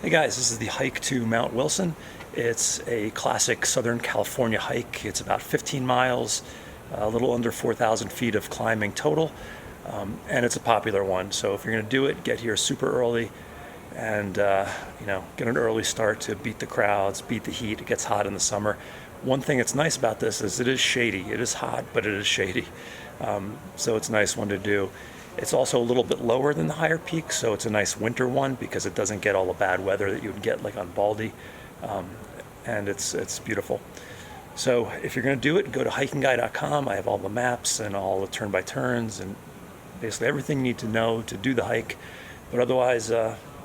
Hey guys, this is the hike to Mount Wilson. It's a classic Southern California hike. It's about 15 miles, a little under 4,000 feet of climbing total, and it's a popular one. So if you're going to do it, get here super early and get an early start to beat the crowds, beat the heat. It gets hot in the summer. One thing that's nice about this is it is shady. It is hot, but it is shady. So it's a nice one to do. It's also a little bit lower than the higher peaks, so it's a nice winter one because it doesn't get all the bad weather that you would get like on Baldy, and it's beautiful. So if you're going to do it, go to HikingGuy.com. I have all the maps and all the turn-by-turns and basically everything you need to know to do the hike. But otherwise,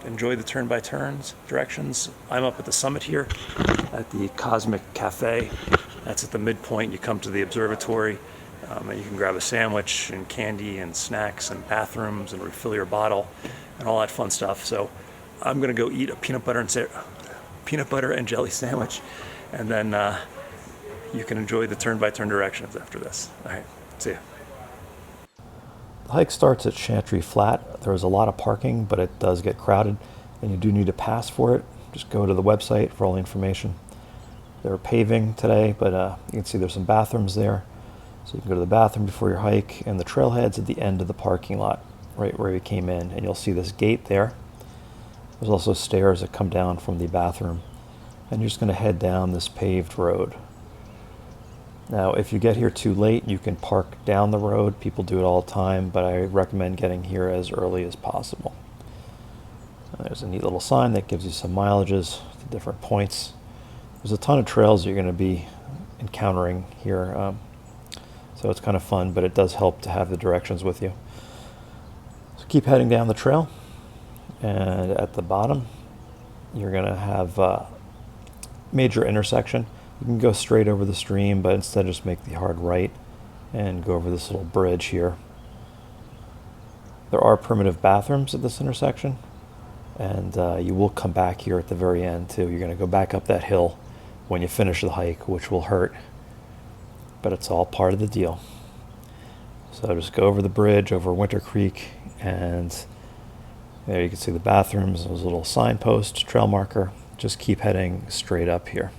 enjoy the turn-by-turns directions. I'm up at the summit here at the Cosmic Cafe. That's at the midpoint. You come to the observatory. And you can grab a sandwich and candy and snacks and bathrooms and refill your bottle and all that fun stuff. So I'm going to go eat a peanut butter and jelly sandwich, and then you can enjoy the turn-by-turn directions after this. All right, see ya. The hike starts at Chantry Flat. There is a lot of parking, but it does get crowded, and you do need a pass for it. Just go to the website for all the information. They're paving today, but you can see there's some bathrooms there. So you can go to the bathroom before your hike, and the trailhead's at the end of the parking lot, right where you came in, and you'll see this gate there. There's also stairs that come down from the bathroom, and you're just going to head down this paved road. Now, if you get here too late, you can park down the road. People do it all the time, but I recommend getting here as early as possible. There's a neat little sign that gives you some mileages to different points. There's a ton of trails you're going to be encountering here. So it's kind of fun, but it does help to have the directions with you. So keep heading down the trail, and at the bottom you're going to have a major intersection. You can go straight over the stream, but instead just make the hard right and go over this little bridge here. There are primitive bathrooms at this intersection, and you will come back here at the very end too. You're going to go back up that hill when you finish the hike, which will hurt, but it's all part of the deal. So just go over the bridge over Winter Creek, and there you can see the bathrooms. There's a little signpost, trail marker. Just keep heading straight up here.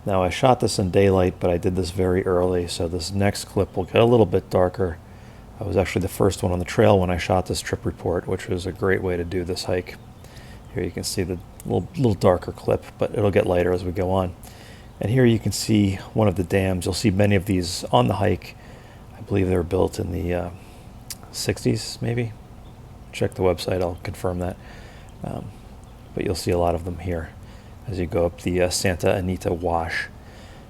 Now I shot this in daylight, but I did this very early, so this next clip will get a little bit darker. I was actually the first one on the trail when I shot this trip report, which was a great way to do this hike. Here you can see the little darker clip, but it'll get lighter as we go on. And here you can see one of the dams. You'll see many of these on the hike. I believe they were built in the 60s, maybe. Check the website, I'll confirm that. But you'll see a lot of them here as you go up the Santa Anita Wash.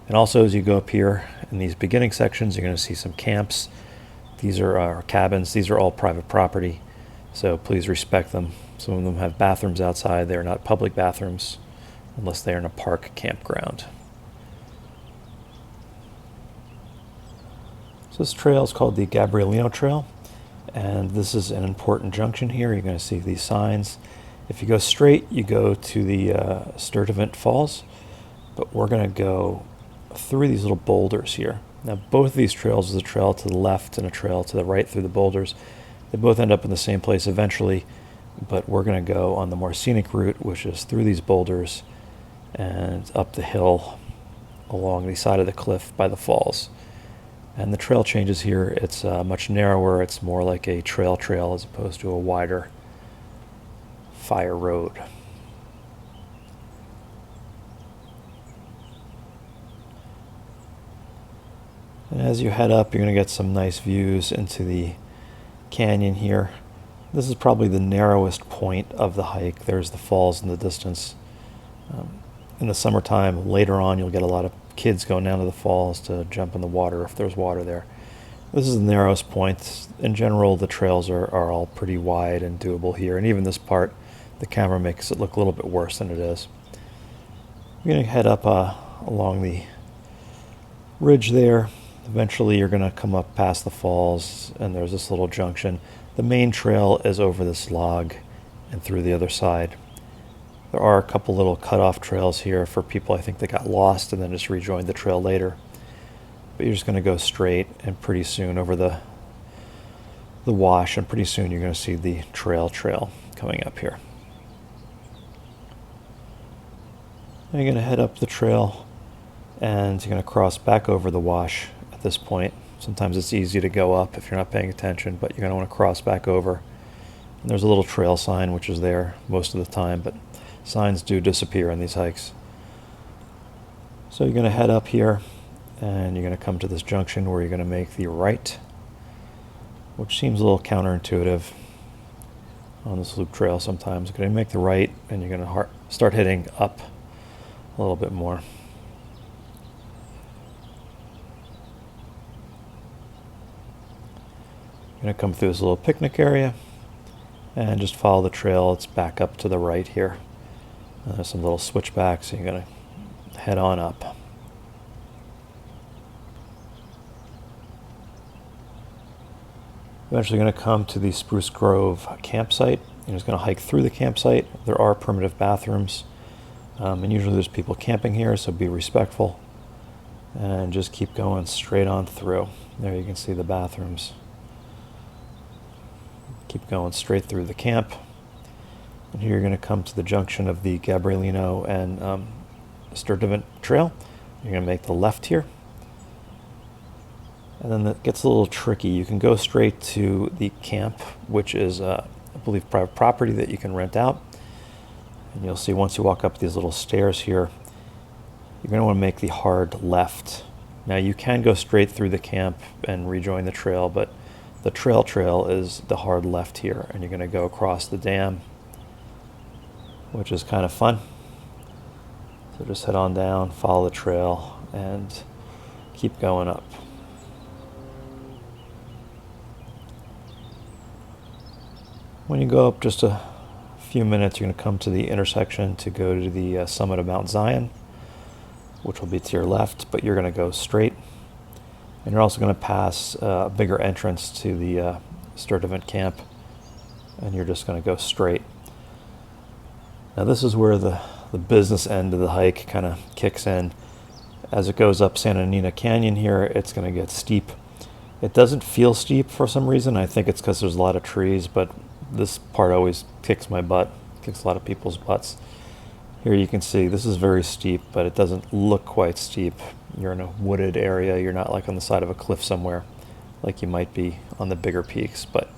And also as you go up here in these beginning sections, you're going to see some camps. These are our cabins. These are all private property, so please respect them. Some of them have bathrooms outside. They're not public bathrooms unless they're in a park campground. So this trail is called the Gabrielino Trail, and this is an important junction here. You're going to see these signs. If you go straight, you go to the Sturtevant Falls, but we're going to go through these little boulders here. Now both of these trails, is a trail to the left and a trail to the right through the boulders. They both end up in the same place eventually, but we're going to go on the more scenic route, which is through these boulders and up the hill along the side of the cliff by the falls. And the trail changes here. It's much narrower. It's more like a trail as opposed to a wider fire road. And as you head up, you're going to get some nice views into the canyon here. This is probably the narrowest point of the hike. There's the falls in the distance. In the summertime, later on, you'll get a lot of kids going down to the falls to jump in the water if there's water there. This is the narrowest point. In general, the trails are all pretty wide and doable here, and even this part, the camera makes it look a little bit worse than it is. You're going to head up along the ridge there. Eventually, you're going to come up past the falls, and there's this little junction. The main trail is over this log and through the other side. There are a couple little cutoff trails here for people I think that got lost and then just rejoined the trail later. But you're just going to go straight, and pretty soon over the wash, and pretty soon you're going to see the trail coming up here. You're going to head up the trail and you're going to cross back over the wash at this point. Sometimes it's easy to go up if you're not paying attention, but you're going to want to cross back over. And there's a little trail sign which is there most of the time, but signs do disappear on these hikes. So you're going to head up here and you're going to come to this junction where you're going to make the right, which seems a little counterintuitive on this loop trail sometimes. You're going to make the right and you're going to start heading up a little bit more. You're going to come through this little picnic area and just follow the trail. It's back up to the right here. There's some little switchbacks, so you're going to head on up. Eventually going to come to the Spruce Grove campsite. You're just going to hike through the campsite. There are primitive bathrooms, and usually there's people camping here, so be respectful. And just keep going straight on through. There you can see the bathrooms. Keep going straight through the camp. And here you're going to come to the junction of the Gabrielino and Sturtevant Trail. You're going to make the left here. And then it gets a little tricky. You can go straight to the camp, which is, I believe, private property that you can rent out. And you'll see once you walk up these little stairs here, you're going to want to make the hard left. Now you can go straight through the camp and rejoin the trail, but the trail is the hard left here, and you're going to go across the dam, which is kind of fun. So just head on down, follow the trail, and keep going up. When you go up just a few minutes, you're going to come to the intersection to go to the summit of Mount Zion, which will be to your left, but you're going to go straight. And you're also going to pass a bigger entrance to the Sturtevant camp, and you're just going to go straight. Now this is where the business end of the hike kind of kicks in. As it goes up Santa Anita Canyon here, it's going to get steep. It doesn't feel steep for some reason. I think it's because there's a lot of trees, but this part always kicks my butt, kicks a lot of people's butts. Here you can see this is very steep, but it doesn't look quite steep. You're in a wooded area. You're not like on the side of a cliff somewhere like you might be on the bigger peaks, but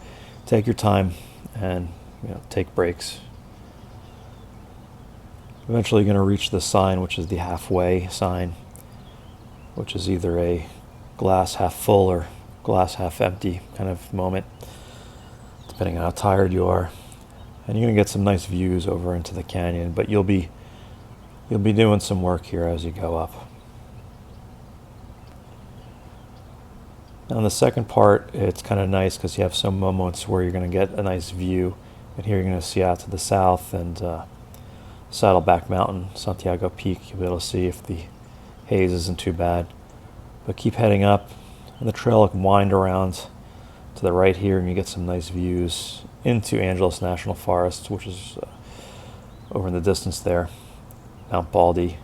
take your time and take breaks. Eventually you're going to reach the sign, which is the halfway sign, which is either a glass half full or glass half empty kind of moment, depending on how tired you are. And you're going to get some nice views over into the canyon, but you'll be doing some work here as you go up. Now in the second part, it's kind of nice because you have some moments where you're going to get a nice view. And here you're going to see out to the south and Saddleback Mountain, Santiago Peak. You'll be able to see if the haze isn't too bad. But keep heading up, and the trail will wind around to the right here, and you get some nice views into Angeles National Forest, which is over in the distance there, Mount Baldy.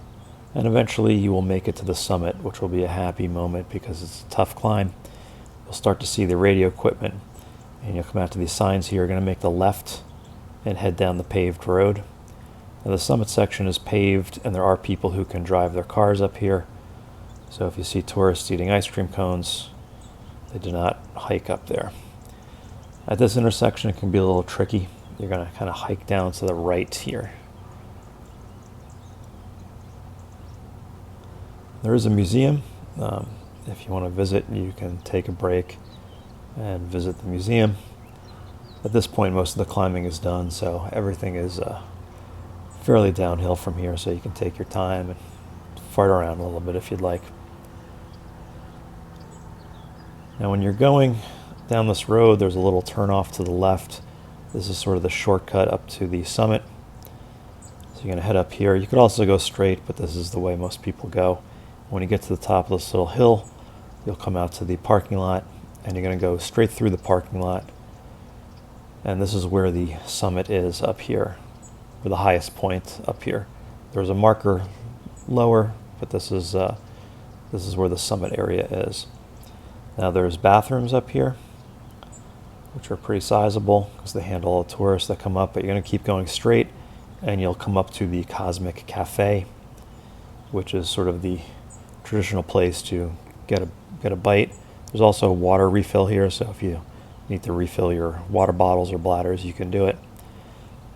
And eventually you will make it to the summit, which will be a happy moment because it's a tough climb. You'll start to see the radio equipment, and you'll come out to these signs here. You're going to make the left and head down the paved road. Now the summit section is paved, and there are people who can drive their cars up here. So if you see tourists eating ice cream cones, they do not hike up there. At this intersection, it can be a little tricky. You're going to kind of hike down to the right here. There is a museum. If you want to visit, you can take a break and visit the museum. At this point, most of the climbing is done, so everything is fairly downhill from here, so you can take your time and fart around a little bit if you'd like. Now when you're going down this road, there's a little turnoff to the left. This is sort of the shortcut up to the summit. So you're going to head up here. You could also go straight, but this is the way most people go. When you get to the top of this little hill, you'll come out to the parking lot, and you're going to go straight through the parking lot. And this is where the summit is up here, or the highest point up here. There's a marker lower, but this is where the summit area is. Now there's bathrooms up here, which are pretty sizable because they handle all the tourists that come up, but you're going to keep going straight and you'll come up to the Cosmic Cafe. which is sort of the traditional place to get a bite. There's also a water refill here, so if you need to refill your water bottles or bladders, you can do it.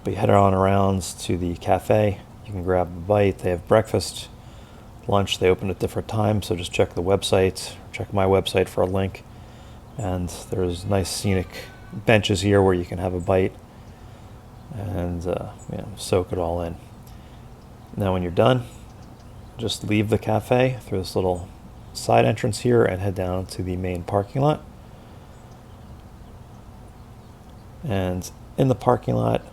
But you head on around to the cafe. You can grab a bite. They have breakfast, lunch. They open at different times, so just check the website. Check my website for a link. And there's nice scenic benches here where you can have a bite and soak it all in. Now when you're done, just leave the cafe through this little side entrance here and head down to the main parking lot. And in the parking lot,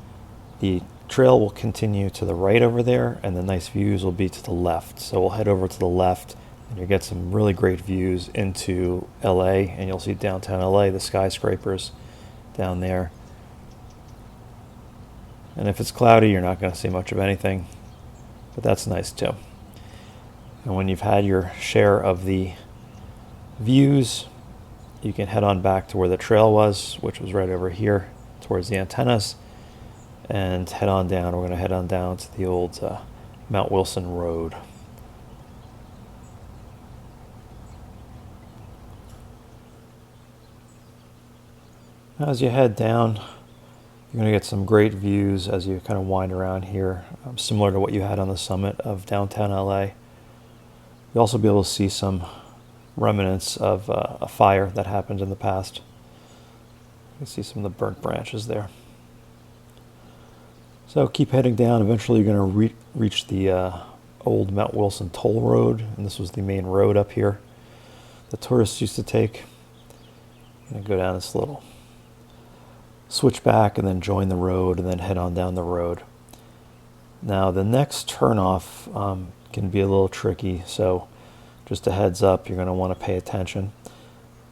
the trail will continue to the right over there, and the nice views will be to the left. So we'll head over to the left, and you'll get some really great views into LA, and you'll see downtown LA, the skyscrapers down there. And if it's cloudy, you're not going to see much of anything, but that's nice too. And when you've had your share of the views, you can head on back to where the trail was, which was right over here towards the antennas, and head on down. We're going to head on down to the old Mount Wilson Road. As you head down, you're going to get some great views as you kind of wind around here, similar to what you had on the summit of downtown LA. You'll also be able to see some remnants of a fire that happened in the past. You can see some of the burnt branches there. So keep heading down. Eventually you're going to reach the old Mount Wilson toll road, and this was the main road up here the tourists used to take. You're going to go down this little switch back and then join the road and then head on down the road. Now the next turnoff can be a little tricky, so just a heads up, you're going to want to pay attention.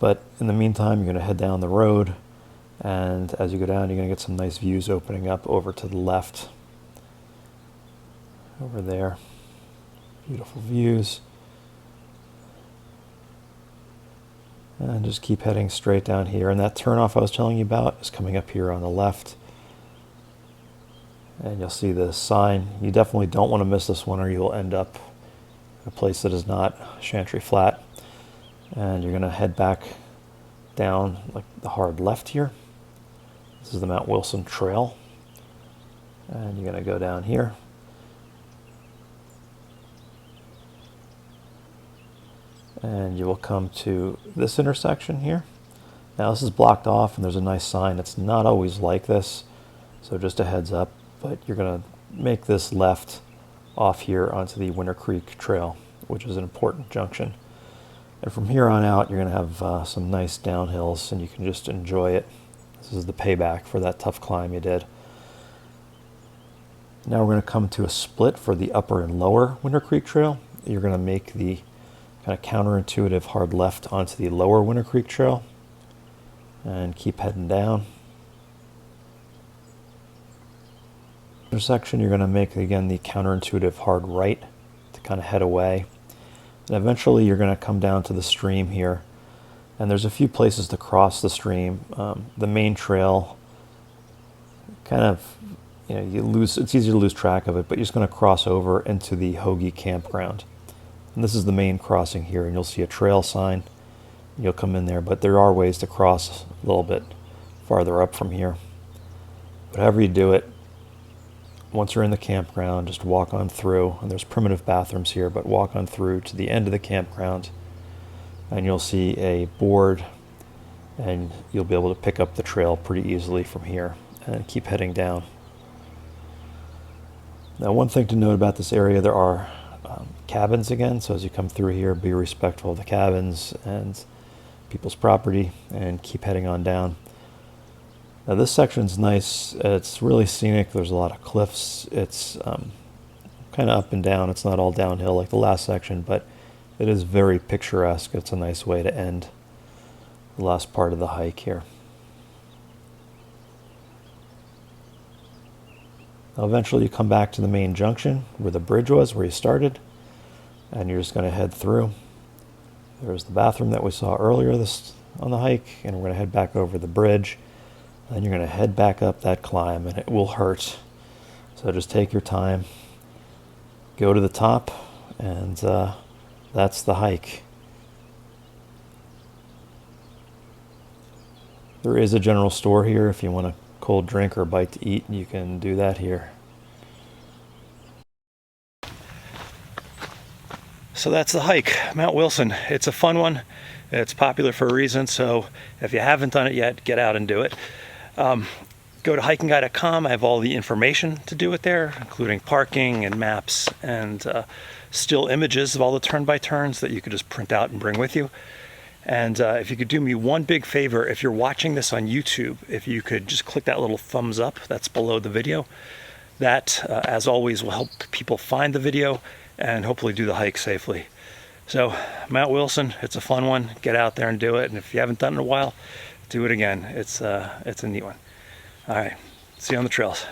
But in the meantime, you're going to head down the road, and as you go down, you're going to get some nice views opening up over to the left. Over there. Beautiful views. And just keep heading straight down here. And that turnoff I was telling you about is coming up here on the left. And you'll see the sign. You definitely don't want to miss this one, or you'll end up in a place that is not Chantry Flat. And you're going to head back down like the hard left here. This is the Mount Wilson Trail. And you're going to go down here. And you will come to this intersection here. Now this is blocked off, and there's a nice sign. It's not always like this, so just a heads up. But you're going to make this left off here onto the Winter Creek Trail, which is an important junction. And from here on out, you're going to have some nice downhills, and you can just enjoy it. This is the payback for that tough climb you did. Now we're going to come to a split for the upper and lower Winter Creek Trail. You're going to make the kind of counterintuitive hard left onto the lower Winter Creek Trail and keep heading down. Intersection, you're going to make again the counterintuitive hard right to kind of head away, and eventually you're going to come down to the stream here, and there's a few places to cross the stream. The main trail kind of, it's easy to lose track of it, but you're just going to cross over into the Hoagie campground. And this is the main crossing here, and you'll see a trail sign. You'll come in there, but there are ways to cross a little bit farther up from here. But however you do it, once you're in the campground, just walk on through, and there's primitive bathrooms here, but walk on through to the end of the campground, and you'll see a board, and you'll be able to pick up the trail pretty easily from here and keep heading down. Now, one thing to note about this area, there are cabins again, so as you come through here, be respectful of the cabins and people's property, and keep heading on down. Now this section's nice. It's really scenic. There's a lot of cliffs. It's kind of up and down. It's not all downhill like the last section, but it is very picturesque. It's a nice way to end the last part of the hike here. Now eventually you come back to the main junction where the bridge was, where you started, and you're just going to head through. There's the bathroom that we saw earlier on the hike, and we're going to head back over the bridge. Then you're going to head back up that climb, and it will hurt. So just take your time. Go to the top, And that's the hike. There is a general store here. If you want a cold drink or a bite to eat, you can do that here. So that's the hike, Mount Wilson. It's a fun one. It's popular for a reason, so if you haven't done it yet, get out and do it. Go to HikingGuy.com. I have all the information to do it there, including parking and maps and still images of all the turn-by-turns that you could just print out and bring with you. And if you could do me one big favor, if you're watching this on YouTube, if you could just click that little thumbs up that's below the video. That, as always, will help people find the video and hopefully do the hike safely. So, Mount Wilson, it's a fun one. Get out there and do it. And if you haven't done it in a while, do it again. It's a neat one. All right, see you on the trails.